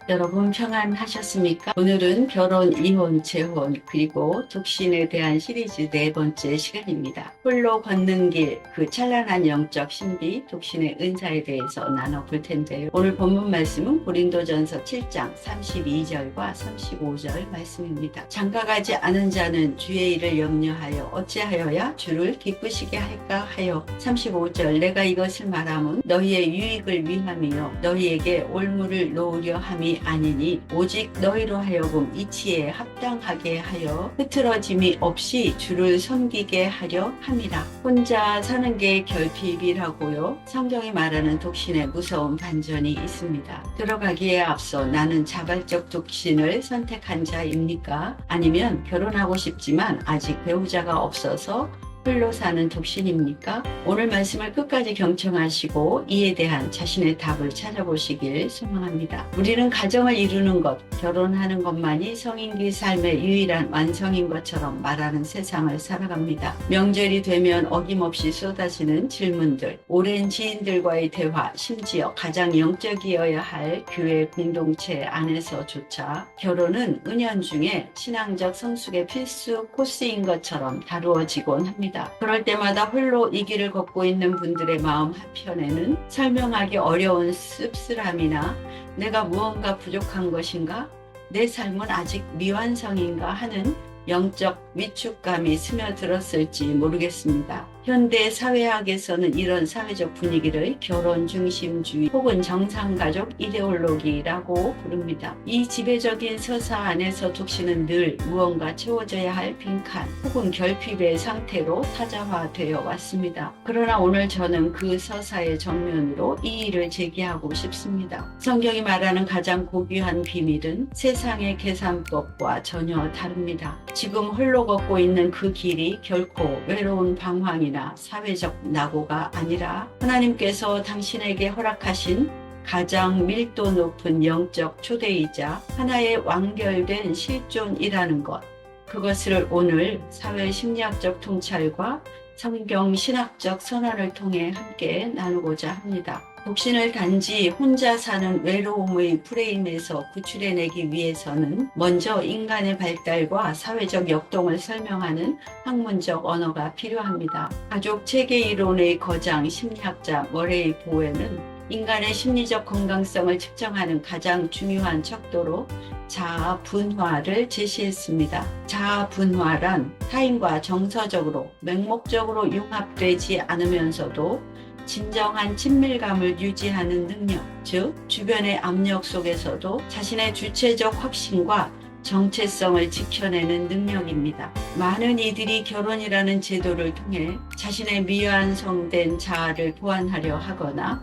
여러분 평안하셨습니까? 오늘은 결혼, 이혼, 재혼, 그리고 독신에 대한 시리즈 네 번째 시간입니다. 홀로 걷는 길, 그 찬란한 영적 신비, 독신의 은사에 대해서 나눠볼 텐데요. 오늘 본문 말씀은 고린도전서 7장 32절과 35절 말씀입니다. 장가가지 않은 자는 주의 일을 염려하여 어찌하여야 주를 기쁘시게 할까 하여 35절 내가 이것을 말하면 너희의 유익을 위함이요 너희에게 올무를 놓으려 함이 아니니 오직 너희로 하여금 이치에 합당하게 하여 흐트러짐이 없이 주를 섬기게 하려 함이라. 혼자 사는 게 결핍이라고요. 성경이 말하는 독신에 무서운 반전이 있습니다. 들어가기에 앞서 나는 자발적 독신을 선택한 자입니까? 아니면 결혼하고 싶지만 아직 배우자가 없어서 홀로 사는 독신입니까? 오늘 말씀을 끝까지 경청하시고 이에 대한 자신의 답을 찾아보시길 소망합니다. 우리는 가정을 이루는 것, 결혼하는 것만이 성인기 삶의 유일한 완성인 것처럼 말하는 세상을 살아갑니다. 명절이 되면 어김없이 쏟아지는 질문들, 오랜 지인들과의 대화, 심지어 가장 영적이어야 할 교회 공동체 안에서조차 결혼은 은연중에 신앙적 성숙의 필수 코스인 것처럼 다루어지곤 합니다. 그럴 때마다 홀로 이 길을 걷고 있는 분들의 마음 한편에는 설명하기 어려운 씁쓸함이나 내가 무언가 부족한 것인가? 내 삶은 아직 미완성인가 하는 영적 위축감이 스며들었을지 모르겠습니다. 현대 사회학에서는 이런 사회적 분위기를 결혼 중심주의 혹은 정상가족 이데올로기라고 부릅니다. 이 지배적인 서사 안에서 독신은 늘 무언가 채워져야 할 빈칸 혹은 결핍의 상태로 타자화되어 왔습니다. 그러나 오늘 저는 그 서사의 정면으로 이의를 제기하고 싶습니다. 성경이 말하는 가장 고귀한 비밀은 세상의 계산법과 전혀 다릅니다. 지금 홀로 걷고 있는 그 길이 결코 외로운 방황이나 사회적 낙오가 아니라 하나님께서 당신에게 허락하신 가장 밀도 높은 영적 초대이자 하나의 완결된 실존이라는 것. 그것을 오늘 사회심리학적 통찰과 성경 신학적 선언을 통해 함께 나누고자 합니다. 독신을 단지 혼자 사는 외로움의 프레임에서 구출해내기 위해서는 먼저 인간의 발달과 사회적 역동을 설명하는 학문적 언어가 필요합니다. 가족 체계 이론의 거장 심리학자 머레이 보웰은 인간의 심리적 건강성을 측정하는 가장 중요한 척도로 자아 분화를 제시했습니다. 자아 분화란 타인과 정서적으로 맹목적으로 융합되지 않으면서도 진정한 친밀감을 유지하는 능력, 즉 주변의 압력 속에서도 자신의 주체적 확신과 정체성을 지켜내는 능력입니다. 많은 이들이 결혼이라는 제도를 통해 자신의 미완성된 자아를 보완하려 하거나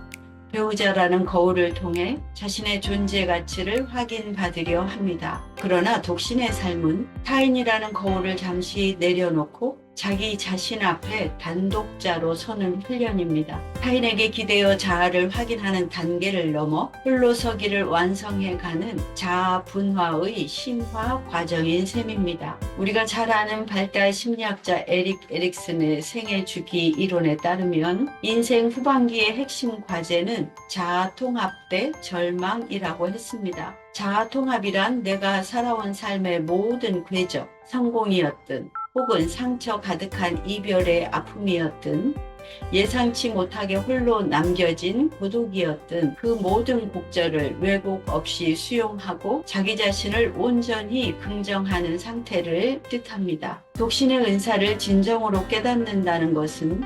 배우자라는 거울을 통해 자신의 존재 가치를 확인받으려 합니다. 그러나 독신의 삶은 타인이라는 거울을 잠시 내려놓고 자기 자신 앞에 단독자로 서는 훈련입니다. 타인에게 기대어 자아를 확인하는 단계를 넘어 홀로 서기를 완성해가는 자아 분화의 심화 과정인 셈입니다. 우리가 잘 아는 발달 심리학자 에릭 에릭슨의 생애 주기 이론에 따르면 인생 후반기의 핵심 과제는 자아 통합 대 절망이라고 했습니다. 자아 통합이란 내가 살아온 삶의 모든 궤적, 성공이었든 혹은 상처 가득한 이별의 아픔이었든 예상치 못하게 홀로 남겨진 고독이었든 그 모든 곡절을 왜곡 없이 수용하고 자기 자신을 온전히 긍정하는 상태를 뜻합니다. 독신의 은사를 진정으로 깨닫는다는 것은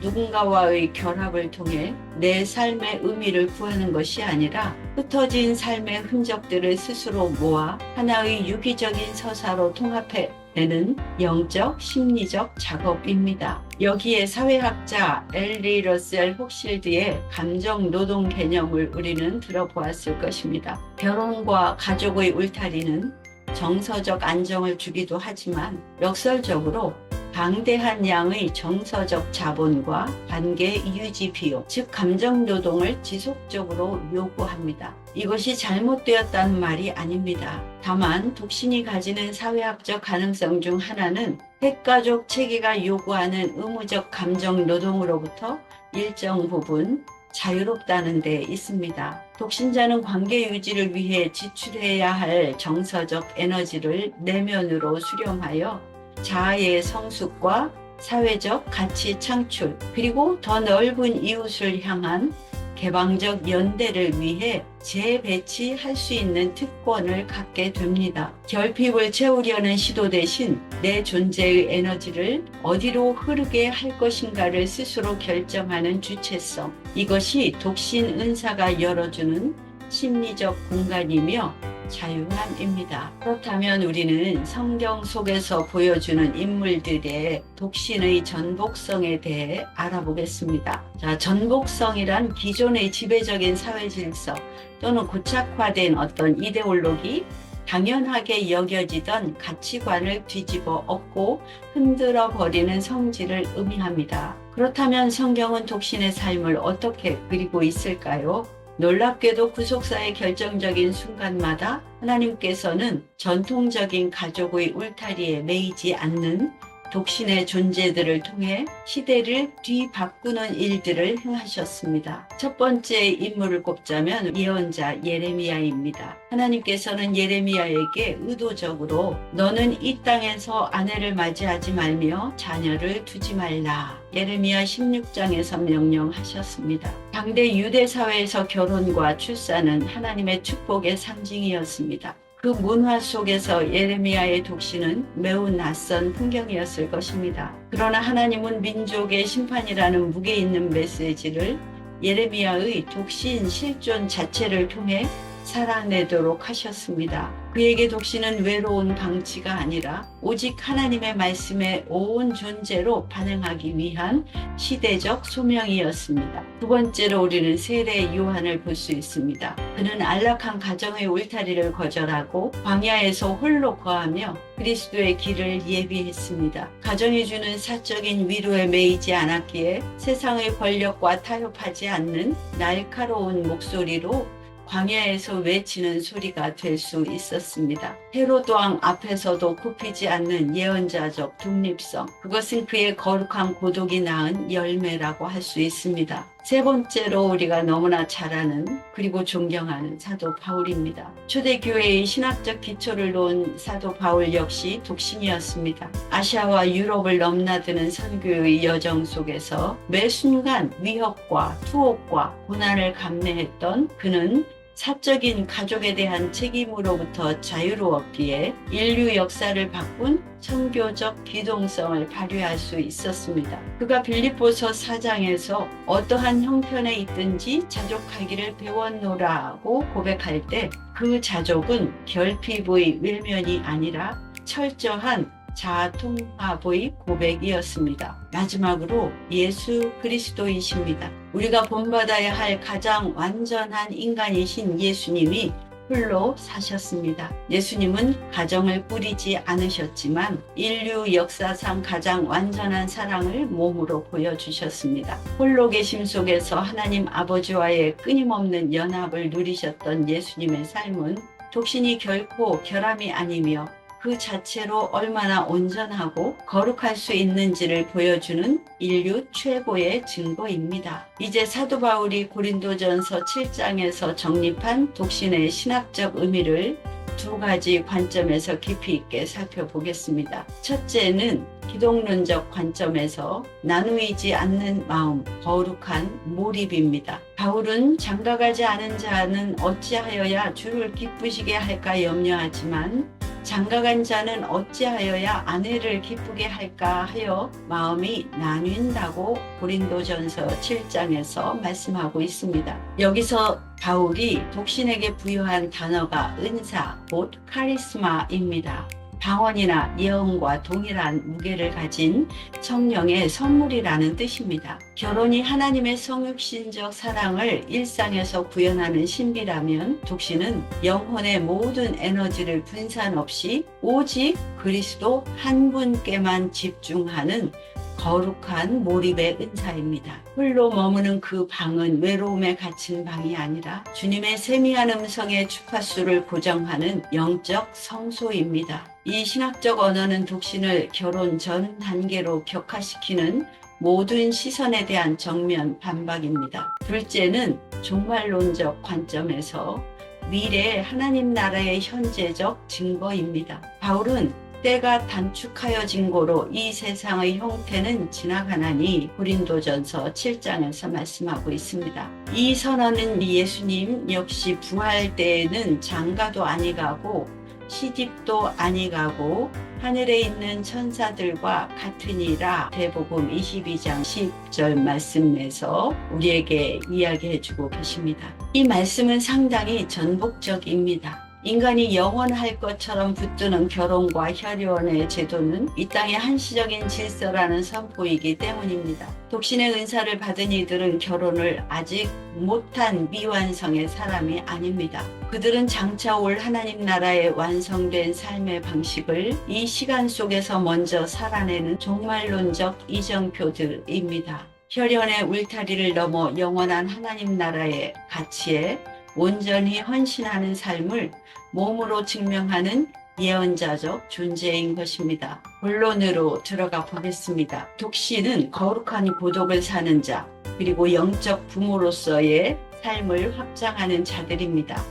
누군가와의 결합을 통해 내 삶의 의미를 구하는 것이 아니라 흩어진 삶의 흔적들을 스스로 모아 하나의 유기적인 서사로 통합해내는 영적, 심리적 작업입니다. 여기에 사회학자 엘리 러셀 혹실드의 감정 노동 개념을 우리는 들어보았을 것입니다. 결혼과 가족의 울타리는 정서적 안정을 주기도 하지만 역설적으로 방대한 양의 정서적 자본과 관계 유지 비용, 즉 감정 노동을 지속적으로 요구합니다. 이것이 잘못되었다는 말이 아닙니다. 다만 독신이 가지는 사회학적 가능성 중 하나는 핵가족 체계가 요구하는 의무적 감정 노동으로부터 일정 부분 자유롭다는 데 있습니다. 독신자는 관계 유지를 위해 지출해야 할 정서적 에너지를 내면으로 수렴하여 자아의 성숙과 사회적 가치 창출, 그리고 더 넓은 이웃을 향한 개방적 연대를 위해 재배치할 수 있는 특권을 갖게 됩니다. 결핍을 채우려는 시도 대신 내 존재의 에너지를 어디로 흐르게 할 것인가를 스스로 결정하는 주체성. 이것이 독신 은사가 열어주는 심리적 공간이며 자유함입니다. 그렇다면 우리는 성경 속에서 보여주는 인물들의 독신의 전복성에 대해 알아보겠습니다. 자, 전복성이란 기존의 지배적인 사회 질서 또는 고착화된 어떤 이데올로기, 당연하게 여겨지던 가치관을 뒤집어 엎고 흔들어 버리는 성질을 의미합니다. 그렇다면 성경은 독신의 삶을 어떻게 그리고 있을까요? 놀랍게도 구속사의 결정적인 순간마다 하나님께서는 전통적인 가족의 울타리에 매이지 않는 독신의 존재들을 통해 시대를 뒤바꾸는 일들을 행하셨습니다. 첫 번째 인물을 꼽자면 예언자 예레미야입니다. 하나님께서는 예레미야에게 의도적으로 너는 이 땅에서 아내를 맞이하지 말며 자녀를 두지 말라. 예레미야 16장에서 명령하셨습니다. 당대 유대 사회에서 결혼과 출산은 하나님의 축복의 상징이었습니다. 그 문화 속에서 예레미야의 독신은 매우 낯선 풍경이었을 것입니다. 그러나 하나님은 민족의 심판이라는 무게 있는 메시지를 예레미야의 독신 실존 자체를 통해 살아내도록 하셨습니다. 그에게 독신은 외로운 방치가 아니라 오직 하나님의 말씀에 온 존재로 반응하기 위한 시대적 소명이었습니다. 두 번째로 우리는 세례 요한을 볼 수 있습니다. 그는 안락한 가정의 울타리를 거절하고 광야에서 홀로 거하며 그리스도의 길을 예비했습니다. 가정이 주는 사적인 위로에 매이지 않았기에 세상의 권력과 타협하지 않는 날카로운 목소리로 광야에서 외치는 소리가 될 수 있었습니다. 헤로드 왕 앞에서도 굽히지 않는 예언자적 독립성, 그것은 그의 거룩한 고독이 낳은 열매라고 할 수 있습니다. 세 번째로 우리가 너무나 잘 아는 그리고 존경하는 사도 바울입니다. 초대교회의 신학적 기초를 놓은 사도 바울 역시 독신이었습니다. 아시아와 유럽을 넘나드는 선교의 여정 속에서 매 순간 위협과 투옥과 고난을 감내했던 그는 사적인 가족에 대한 책임으로부터 자유로웠기에 인류 역사를 바꾼 선교적 기동성을 발휘할 수 있었습니다. 그가 빌립보서 4장에서 어떠한 형편에 있든지 자족하기를 배웠노라고 고백할 때 그 자족은 결핍의 외면이 아니라 철저한 자아통합의 고백이었습니다. 마지막으로 예수 그리스도이십니다. 우리가 본받아야 할 가장 완전한 인간이신 예수님이 홀로 사셨습니다. 예수님은 가정을 꾸리지 않으셨지만 인류 역사상 가장 완전한 사랑을 몸으로 보여주셨습니다. 홀로 계심 속에서 하나님 아버지와의 끊임없는 연합을 누리셨던 예수님의 삶은 독신이 결코 결함이 아니며 그 자체로 얼마나 온전하고 거룩할 수 있는지를 보여주는 인류 최고의 증거입니다. 이제 사도 바울이 고린도전서 7장에서 정립한 독신의 신학적 의미를 두 가지 관점에서 깊이 있게 살펴보겠습니다. 첫째는 기독론적 관점에서 나누이지 않는 마음, 거룩한 몰입입니다. 바울은 장가가지 않은 자는 어찌하여야 주를 기쁘시게 할까 염려하지만 장가간 자는 어찌하여야 아내를 기쁘게 할까 하여 마음이 나뉜다고 고린도전서 7장에서 말씀하고 있습니다. 여기서 바울이 독신에게 부여한 단어가 은사, 곧 카리스마입니다. 방언이나 예언과 동일한 무게를 가진 성령의 선물이라는 뜻입니다. 결혼이 하나님의 성육신적 사랑을 일상에서 구현하는 신비라면 독신은 영혼의 모든 에너지를 분산 없이 오직 그리스도 한 분께만 집중하는 거룩한 몰입의 은사입니다. 홀로 머무는 그 방은 외로움에 갇힌 방이 아니라 주님의 세미한 음성의 주파수를 고정하는 영적 성소입니다. 이 신학적 언어는 독신을 결혼 전 단계로 격화시키는 모든 시선에 대한 정면 반박입니다. 둘째는 종말론적 관점에서 미래 하나님 나라의 현재적 증거입니다. 바울은 때가 단축하여진 고로 이 세상의 형태는 지나가나니 고린도전서 7장에서 말씀하고 있습니다. 이 선언은 예수님 역시 부활 때에는 장가도 아니가고 시집도 아니가고 하늘에 있는 천사들과 같으니라 대복음 22장 10절 말씀에서 우리에게 이야기해주고 계십니다. 이 말씀은 상당히 전복적입니다. 인간이 영원할 것처럼 붙드는 결혼과 혈연의 제도는 이 땅의 한시적인 질서라는 선포이기 때문입니다. 독신의 은사를 받은 이들은 결혼을 아직 못한 미완성의 사람이 아닙니다. 그들은 장차 올 하나님 나라의 완성된 삶의 방식을 이 시간 속에서 먼저 살아내는 종말론적 이정표들입니다. 혈연의 울타리를 넘어 영원한 하나님 나라의 가치에 온전히 헌신하는 삶을 몸으로 증명하는 예언자적 존재인 것입니다. 본론으로 들어가 보겠습니다. 독신은 거룩한 고독을 사는 자, 그리고 영적 부모로서의 삶을 확장하는 자들입니다.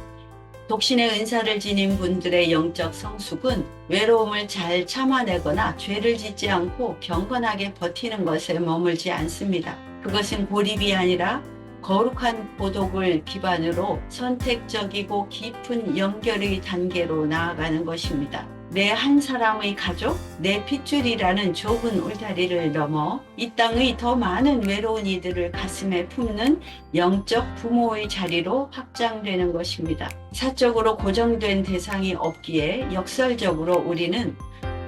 독신의 은사를 지닌 분들의 영적 성숙은 외로움을 잘 참아내거나 죄를 짓지 않고 경건하게 버티는 것에 머물지 않습니다. 그것은 고립이 아니라 거룩한 고독을 기반으로 선택적이고 깊은 연결의 단계로 나아가는 것입니다. 내 한 사람의 가족, 내 핏줄이라는 좁은 울타리를 넘어 이 땅의 더 많은 외로운 이들을 가슴에 품는 영적 부모의 자리로 확장되는 것입니다. 사적으로 고정된 대상이 없기에 역설적으로 우리는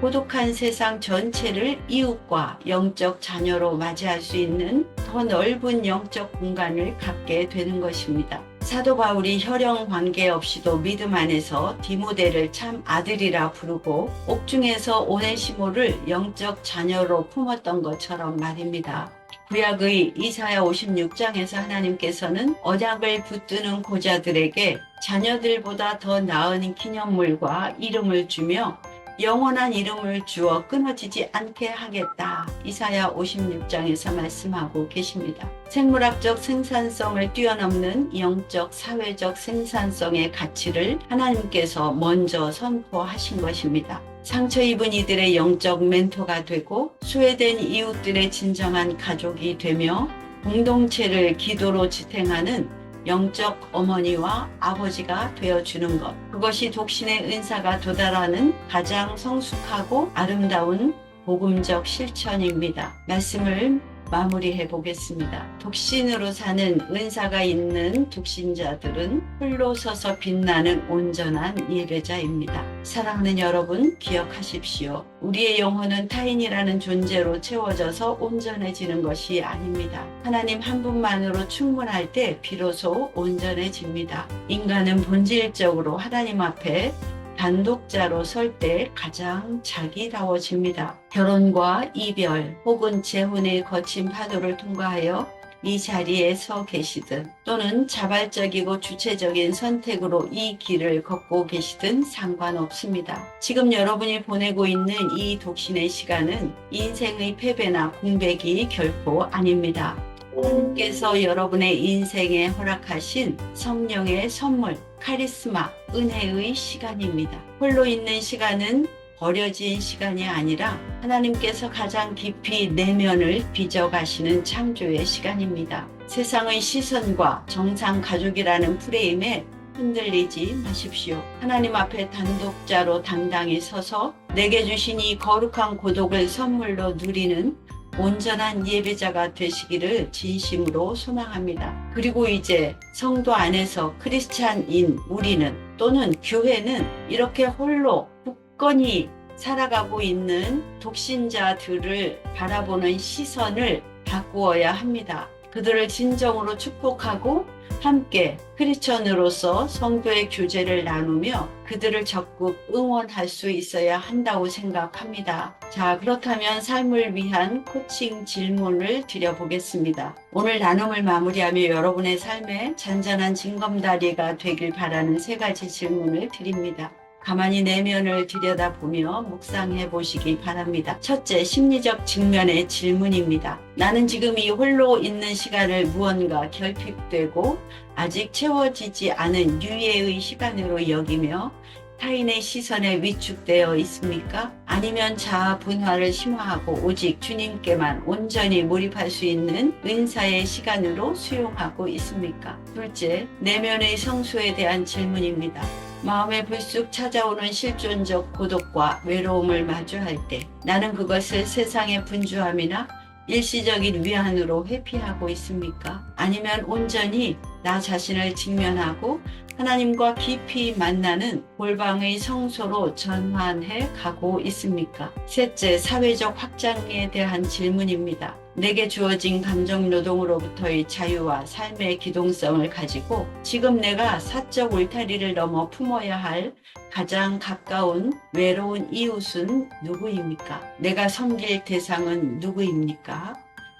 고독한 세상 전체를 이웃과 영적 자녀로 맞이할 수 있는 더 넓은 영적 공간을 갖게 되는 것입니다. 사도 바울이 혈연 관계없이도 믿음 안에서 디모데를 참 아들이라 부르고 옥중에서 오네시모를 영적 자녀로 품었던 것처럼 말입니다. 구약의 이사야 56장에서 하나님께서는 언약을 붙드는 고자들에게 자녀들보다 더 나은 기념물과 이름을 주며 영원한 이름을 주어 끊어지지 않게 하겠다. 이사야 56장에서 말씀하고 계십니다. 생물학적 생산성을 뛰어넘는 영적 사회적 생산성의 가치를 하나님께서 먼저 선포하신 것입니다. 상처 입은 이들의 영적 멘토가 되고 소외된 이웃들의 진정한 가족이 되며 공동체를 기도로 지탱하는 영적 어머니와 아버지가 되어주는 것. 그것이 독신의 은사가 도달하는 가장 성숙하고 아름다운 복음적 실천입니다. 말씀을 마무리해 보겠습니다. 독신으로 사는 은사가 있는 독신자들은 홀로 서서 빛나는 온전한 예배자입니다. 사랑하는 여러분, 기억하십시오. 우리의 영혼은 타인이라는 존재로 채워져서 온전해지는 것이 아닙니다. 하나님 한 분만으로 충분할 때 비로소 온전해집니다. 인간은 본질적으로 하나님 앞에 단독자로 설 때 가장 자기다워집니다. 결혼과 이별 혹은 재혼의 거친 파도를 통과하여 이 자리에 서 계시든 또는 자발적이고 주체적인 선택으로 이 길을 걷고 계시든 상관없습니다. 지금 여러분이 보내고 있는 이 독신의 시간은 인생의 패배나 공백이 결코 아닙니다. 하나님께서 여러분의 인생에 허락하신 성령의 선물, 카리스마, 은혜의 시간입니다. 홀로 있는 시간은 버려진 시간이 아니라 하나님께서 가장 깊이 내면을 빚어가시는 창조의 시간입니다. 세상의 시선과 정상 가족이라는 프레임에 흔들리지 마십시오. 하나님 앞에 단독자로 당당히 서서 내게 주신 이 거룩한 고독을 선물로 누리는 온전한 예배자가 되시기를 진심으로 소망합니다. 그리고 이제 성도 안에서 크리스찬인 우리는 또는 교회는 이렇게 홀로 굳건히 살아가고 있는 독신자들을 바라보는 시선을 바꾸어야 합니다. 그들을 진정으로 축복하고 함께 크리스천으로서 성도의 교제를 나누며 그들을 적극 응원할 수 있어야 한다고 생각합니다. 자, 그렇다면 삶을 위한 코칭 질문을 드려보겠습니다. 오늘 나눔을 마무리하며 여러분의 삶에 잔잔한 징검다리가 되길 바라는 3가지 질문을 드립니다. 가만히 내면을 들여다보며 묵상해 보시기 바랍니다. 첫째, 심리적 측면의 질문입니다. 나는 지금 이 홀로 있는 시간을 무언가 결핍되고 아직 채워지지 않은 유예의 시간으로 여기며 타인의 시선에 위축되어 있습니까? 아니면 자아 분화를 심화하고 오직 주님께만 온전히 몰입할 수 있는 은사의 시간으로 수용하고 있습니까? 둘째, 내면의 성소에 대한 질문입니다. 마음에 불쑥 찾아오는 실존적 고독과 외로움을 마주할 때 나는 그것을 세상의 분주함이나 일시적인 위안으로 회피하고 있습니까? 아니면 온전히 나 자신을 직면하고 하나님과 깊이 만나는 골방의 성소로 전환해 가고 있습니까? 셋째, 사회적 확장에 대한 질문입니다. 내게 주어진 감정 노동으로부터의 자유와 삶의 기동성을 가지고 지금 내가 사적 울타리를 넘어 품어야 할 가장 가까운 외로운 이웃은 누구입니까? 내가 섬길 대상은 누구입니까?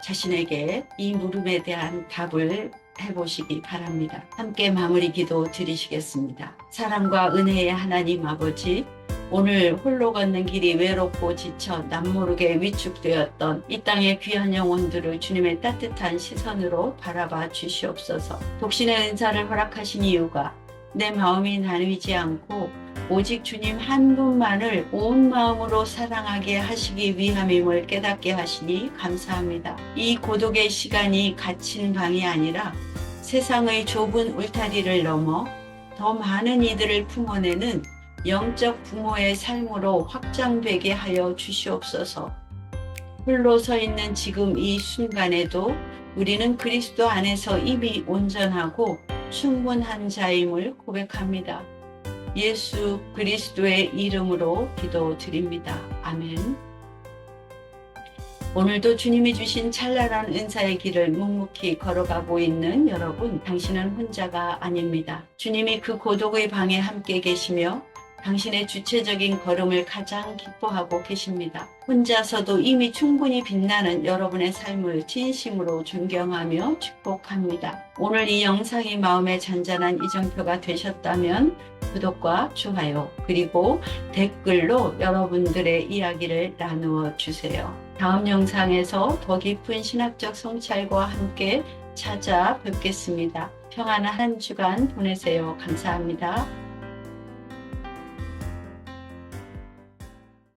자신에게 이 물음에 대한 답을 해보시기 바랍니다. 함께 마무리 기도 드리시겠습니다. 사랑과 은혜의 하나님 아버지, 오늘 홀로 걷는 길이 외롭고 지쳐 남모르게 위축되었던 이 땅의 귀한 영혼들을 주님의 따뜻한 시선으로 바라봐 주시옵소서. 독신의 은사를 허락하신 이유가 내 마음이 나뉘지 않고 오직 주님 한 분만을 온 마음으로 사랑하게 하시기 위함임을 깨닫게 하시니 감사합니다. 이 고독의 시간이 갇힌 방이 아니라 세상의 좁은 울타리를 넘어 더 많은 이들을 품어내는 영적 부모의 삶으로 확장되게 하여 주시옵소서. 홀로 서 있는 지금 이 순간에도 우리는 그리스도 안에서 이미 온전하고 충분한 자임을 고백합니다. 예수 그리스도의 이름으로 기도드립니다. 아멘. 오늘도 주님이 주신 찬란한 은사의 길을 묵묵히 걸어가고 있는 여러분, 당신은 혼자가 아닙니다. 주님이 그 고독의 방에 함께 계시며 당신의 주체적인 걸음을 가장 기뻐하고 계십니다. 혼자서도 이미 충분히 빛나는 여러분의 삶을 진심으로 존경하며 축복합니다. 오늘 이 영상이 마음의 잔잔한 이정표가 되셨다면 구독과 좋아요 그리고 댓글로 여러분들의 이야기를 나누어 주세요. 다음 영상에서 더 깊은 신학적 성찰과 함께 찾아뵙겠습니다. 평안한 한 주간 보내세요. 감사합니다.